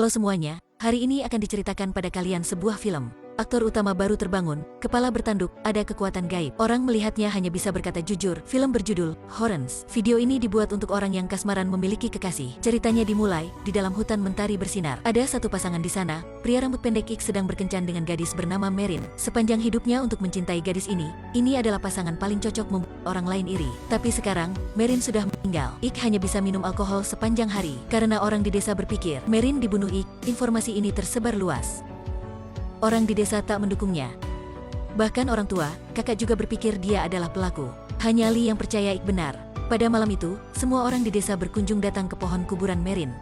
Halo semuanya, hari ini akan diceritakan pada kalian sebuah film. Aktor utama baru terbangun, kepala bertanduk, ada kekuatan gaib. Orang melihatnya hanya bisa berkata jujur. Film berjudul Horns. Video ini dibuat untuk orang yang kasmaran memiliki kekasih. Ceritanya dimulai di dalam hutan mentari bersinar. Ada satu pasangan di sana. Pria rambut pendek Ik sedang berkencan dengan gadis bernama Merin. Sepanjang hidupnya untuk mencintai gadis ini adalah pasangan paling cocok membuat orang lain iri. Tapi sekarang, Merin sudah meninggal. Ik hanya bisa minum alkohol sepanjang hari. Karena orang di desa berpikir Merin dibunuh Ik, informasi ini tersebar luas. Orang di desa tak mendukungnya. Bahkan orang tua, kakak juga berpikir dia adalah pelaku. Hanya Lee yang percaya Ik benar. Pada malam itu, semua orang di desa berkunjung datang ke pohon kuburan Merin.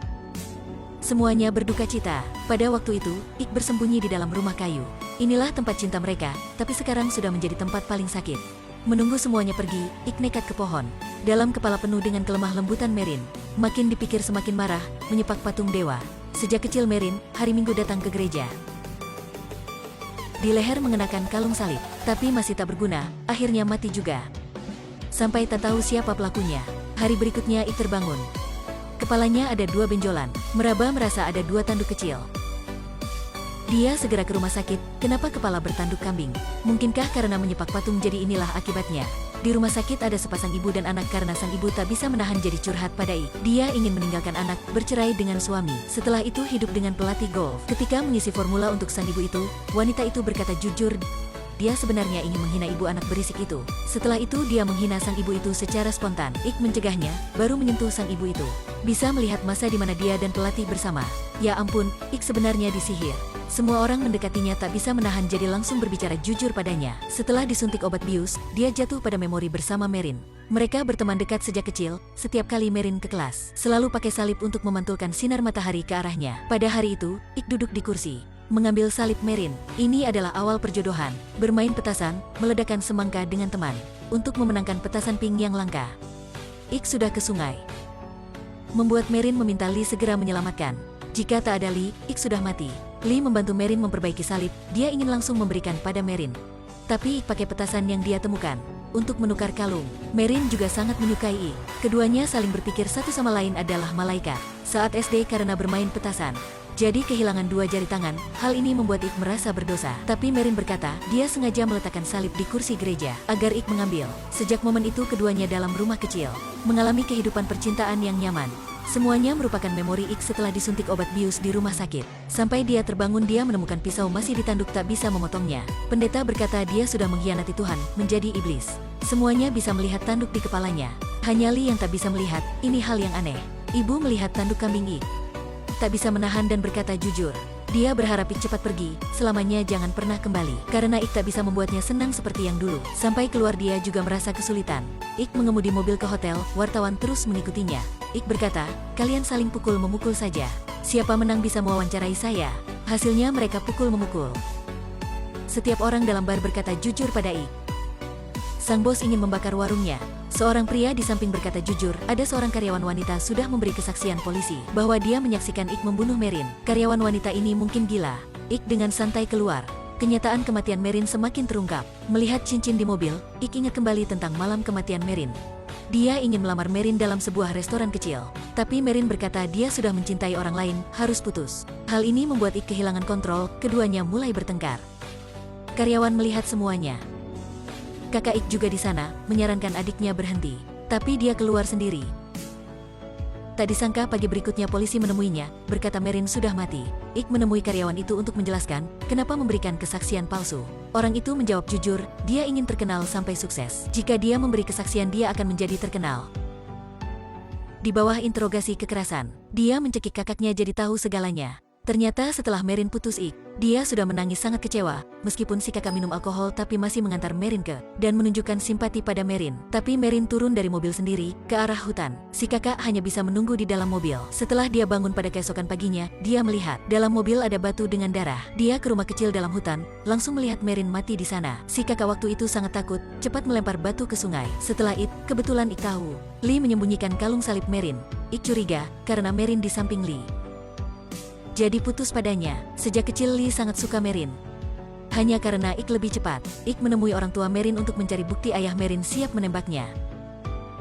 Semuanya berduka cita. Pada waktu itu, Ik bersembunyi di dalam rumah kayu. Inilah tempat cinta mereka, tapi sekarang sudah menjadi tempat paling sakit. Menunggu semuanya pergi, Ik nekat ke pohon. Dalam kepala penuh dengan kelemah lembutan Merin. Makin dipikir semakin marah, menyepak patung dewa. Sejak kecil Merin, hari Minggu datang ke gereja. Di leher mengenakan kalung salib, tapi masih tak berguna, akhirnya mati juga. Sampai tak tahu siapa pelakunya. Hari berikutnya Ik terbangun. Kepalanya ada 2 benjolan, meraba merasa ada 2 tanduk kecil. Dia segera ke rumah sakit. Kenapa kepala bertanduk kambing? Mungkinkah karena menyepak patung? Jadi inilah akibatnya. Di rumah sakit ada sepasang ibu dan anak karena sang ibu tak bisa menahan jadi curhat pada Ik. Dia ingin meninggalkan anak, bercerai dengan suami. Setelah itu hidup dengan pelatih golf. Ketika mengisi formula untuk sang ibu itu, wanita itu berkata jujur. Dia sebenarnya ingin menghina ibu anak berisik itu. Setelah itu dia menghina sang ibu itu secara spontan. Ik mencegahnya, baru menyentuh sang ibu itu. Bisa melihat masa di mana dia dan pelatih bersama. Ya ampun, Ik sebenarnya disihir. Semua orang mendekatinya tak bisa menahan jadi langsung berbicara jujur padanya. Setelah disuntik obat bius, dia jatuh pada memori bersama Merin. Mereka berteman dekat sejak kecil. Setiap kali Merin ke kelas, selalu pakai salib untuk memantulkan sinar matahari ke arahnya. Pada hari itu, Ik duduk di kursi, mengambil salib Merin. Ini adalah awal perjodohan. Bermain petasan, meledakkan semangka dengan teman. Untuk memenangkan petasan pink yang langka, Ik sudah ke sungai. Membuat Merin meminta Lee segera menyelamatkan. Jika tak ada Lee, Ik sudah mati. Lee membantu Merin memperbaiki salib. Dia ingin langsung memberikan pada Merin. Tapi Ik pakai petasan yang dia temukan untuk menukar kalung. Merin juga sangat menyukai Ik. Keduanya saling berpikir satu sama lain adalah malaikat. Saat SD karena bermain petasan, jadi kehilangan 2 jari tangan. Hal ini membuat Ik merasa berdosa. Tapi Merin berkata, dia sengaja meletakkan salib di kursi gereja agar Ik mengambil. Sejak momen itu keduanya dalam rumah kecil, mengalami kehidupan percintaan yang nyaman. Semuanya merupakan memori Ik setelah disuntik obat bius di rumah sakit. Sampai dia terbangun dia menemukan pisau masih ditanduk tak bisa memotongnya. Pendeta berkata dia sudah mengkhianati Tuhan, menjadi iblis. Semuanya bisa melihat tanduk di kepalanya. Hanya Lee yang tak bisa melihat. Ini hal yang aneh. Ibu melihat tanduk kambing Ik, tak bisa menahan dan berkata jujur. Dia berharap Ik cepat pergi, selamanya jangan pernah kembali. Karena Ik tak bisa membuatnya senang seperti yang dulu. Sampai keluar dia juga merasa kesulitan. Ik mengemudi mobil ke hotel, wartawan terus mengikutinya. Ik berkata, kalian saling pukul-memukul saja. Siapa menang bisa mewawancarai saya. Hasilnya mereka pukul-memukul. Setiap orang dalam bar berkata jujur pada Ik. Sang bos ingin membakar warungnya. Seorang pria di samping berkata jujur, ada seorang karyawan wanita sudah memberi kesaksian polisi bahwa dia menyaksikan Ik membunuh Merin. Karyawan wanita ini mungkin gila. Ik dengan santai keluar. Kenyataan kematian Merin semakin terungkap. Melihat cincin di mobil, Ik ingat kembali tentang malam kematian Merin. Dia ingin melamar Merin dalam sebuah restoran kecil. Tapi Merin berkata dia sudah mencintai orang lain, harus putus. Hal ini membuat Ik kehilangan kontrol, keduanya mulai bertengkar. Karyawan melihat semuanya. Kakak Ik juga di sana, menyarankan adiknya berhenti. Tapi dia keluar sendiri. Tak disangka pagi berikutnya polisi menemuinya, berkata Merin sudah mati. Ik menemui karyawan itu untuk menjelaskan, kenapa memberikan kesaksian palsu. Orang itu menjawab jujur, dia ingin terkenal sampai sukses. Jika dia memberi kesaksian dia akan menjadi terkenal. Di bawah interogasi kekerasan, dia mencekik kakaknya jadi tahu segalanya. Ternyata setelah Merin putus Ik, dia sudah menangis sangat kecewa. Meskipun si kakak minum alkohol tapi masih mengantar Merin ke dan menunjukkan simpati pada Merin. Tapi Merin turun dari mobil sendiri ke arah hutan. Si kakak hanya bisa menunggu di dalam mobil. Setelah dia bangun pada keesokan paginya, dia melihat dalam mobil ada batu dengan darah. Dia ke rumah kecil dalam hutan, langsung melihat Merin mati di sana. Si kakak waktu itu sangat takut, cepat melempar batu ke sungai. Setelah itu, kebetulan Ik tahu Lee menyembunyikan kalung salib Merin. Ik curiga karena Merin di samping Lee. Jadi putus padanya. Sejak kecil Lee sangat suka Merin. Hanya karena Ik lebih cepat, Ik menemui orang tua Merin untuk mencari bukti ayah Merin siap menembaknya.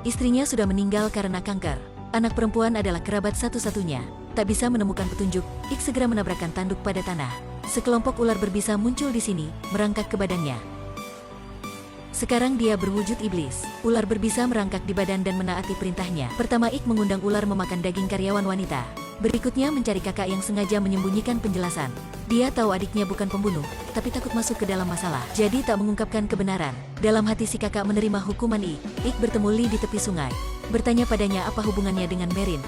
Istrinya sudah meninggal karena kanker. Anak perempuan adalah kerabat satu-satunya. tak bisa menemukan petunjuk, Ik segera menabrakkan tanduk pada tanah. Sekelompok ular berbisa muncul di sini, merangkak ke badannya. Sekarang dia berwujud iblis. Ular berbisa merangkak di badan dan menaati perintahnya. Pertama Ik mengundang ular memakan daging karyawan wanita. Berikutnya mencari kakak yang sengaja menyembunyikan penjelasan. Dia tahu adiknya bukan pembunuh, tapi takut masuk ke dalam masalah. Jadi tak mengungkapkan kebenaran. Dalam hati si kakak menerima hukuman Ik bertemu Lee di tepi sungai. Bertanya padanya apa hubungannya dengan Merin.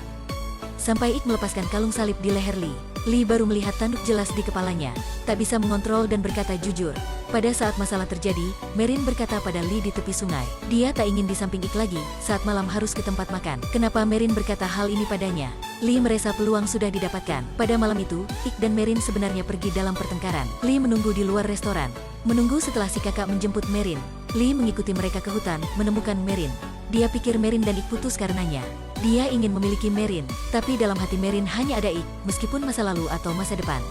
Sampai Ik melepaskan kalung salib di leher Lee baru melihat tanduk jelas di kepalanya. Tak bisa mengontrol dan berkata jujur. Pada saat masalah terjadi, Merin berkata pada Lee di tepi sungai. Dia tak ingin di samping Ik lagi, saat malam harus ke tempat makan. Kenapa Merin berkata hal ini padanya? Lee merasa peluang sudah didapatkan. Pada malam itu, Ik dan Merin sebenarnya pergi dalam pertengkaran. Lee menunggu di luar restoran. Menunggu setelah si kakak menjemput Merin. Lee mengikuti mereka ke hutan, menemukan Merin. Dia pikir Merin dan Ik putus karenanya. Dia ingin memiliki Merin, tapi dalam hati Merin hanya ada Ik, meskipun masa lalu atau masa depan.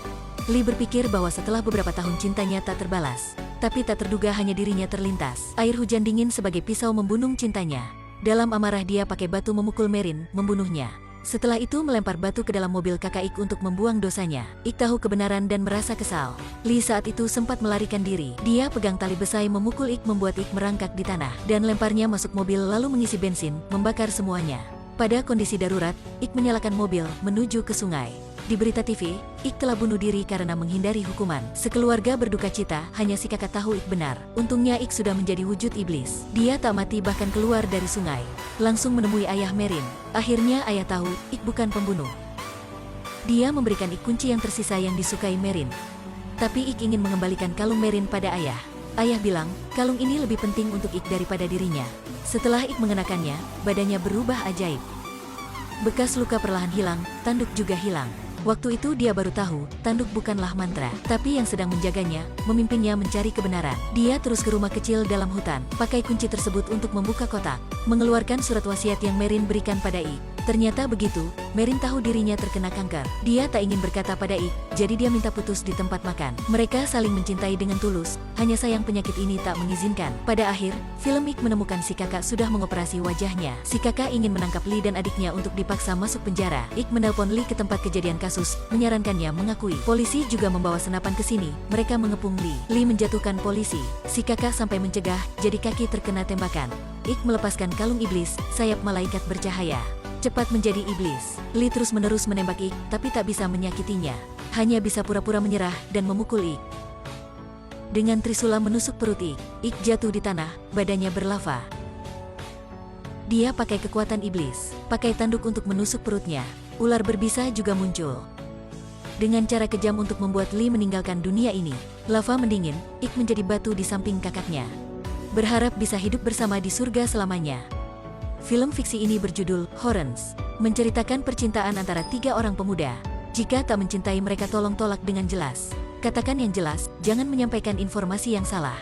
Lee berpikir bahwa setelah beberapa tahun cintanya tak terbalas, tapi tak terduga hanya dirinya terlintas. Air hujan dingin sebagai pisau membunuh cintanya. Dalam amarah dia pakai batu memukul Merin, membunuhnya. Setelah itu melempar batu ke dalam mobil kakak Ik untuk membuang dosanya. Ik tahu kebenaran dan merasa kesal. Lee saat itu sempat melarikan diri. Dia pegang tali besai memukul Ik membuat Ik merangkak di tanah, dan lemparnya masuk mobil lalu mengisi bensin, membakar semuanya. Pada kondisi darurat, Ik menyalakan mobil, menuju ke sungai. Di berita TV, Ik telah bunuh diri karena menghindari hukuman. Sekeluarga berduka cita, hanya si kakak tahu Ik benar. Untungnya Ik sudah menjadi wujud iblis. Dia tak mati bahkan keluar dari sungai. Langsung menemui ayah Merin. Akhirnya ayah tahu, Ik bukan pembunuh. Dia memberikan Ik kunci yang tersisa yang disukai Merin. Tapi Ik ingin mengembalikan kalung Merin pada ayah. Ayah bilang, kalung ini lebih penting untuk Ik daripada dirinya. Setelah Ik mengenakannya, badannya berubah ajaib. Bekas luka perlahan hilang, tanduk juga hilang. Waktu itu dia baru tahu, tanduk bukanlah mantra, tapi yang sedang menjaganya, memimpinnya mencari kebenaran. Dia terus ke rumah kecil dalam hutan, pakai kunci tersebut untuk membuka kotak, mengeluarkan surat wasiat yang Merin berikan pada Ik. Ternyata begitu, Merin tahu dirinya terkena kanker. Dia tak ingin berkata pada Ik, jadi dia minta putus di tempat makan. Mereka saling mencintai dengan tulus, hanya sayang penyakit ini tak mengizinkan. Pada akhir, film Ik menemukan si kakak sudah mengoperasi wajahnya. Si kakak ingin menangkap Lee dan adiknya untuk dipaksa masuk penjara. Ik menelpon Lee ke tempat kejadian kasus, menyarankannya mengakui. Polisi juga membawa senapan ke sini, mereka mengepung Lee. Lee menjatuhkan polisi. Si kakak sampai mencegah, jadi kaki terkena tembakan. Ik melepaskan kalung iblis, sayap malaikat bercahaya. Cepat menjadi iblis. Lee terus-menerus menembak Ik, tapi tak bisa menyakitinya. Hanya bisa pura-pura menyerah dan memukul Ik. Dengan trisula menusuk perut Ik jatuh di tanah, badannya berlava. Dia pakai kekuatan iblis, pakai tanduk untuk menusuk perutnya. Ular berbisa juga muncul. Dengan cara kejam untuk membuat Lee meninggalkan dunia ini, lava mendingin, Ik menjadi batu di samping kakaknya. Berharap bisa hidup bersama di surga selamanya. Film fiksi ini berjudul Horns, menceritakan percintaan antara 3 orang pemuda. Jika tak mencintai mereka tolong tolak dengan jelas. Katakan yang jelas, jangan menyampaikan informasi yang salah.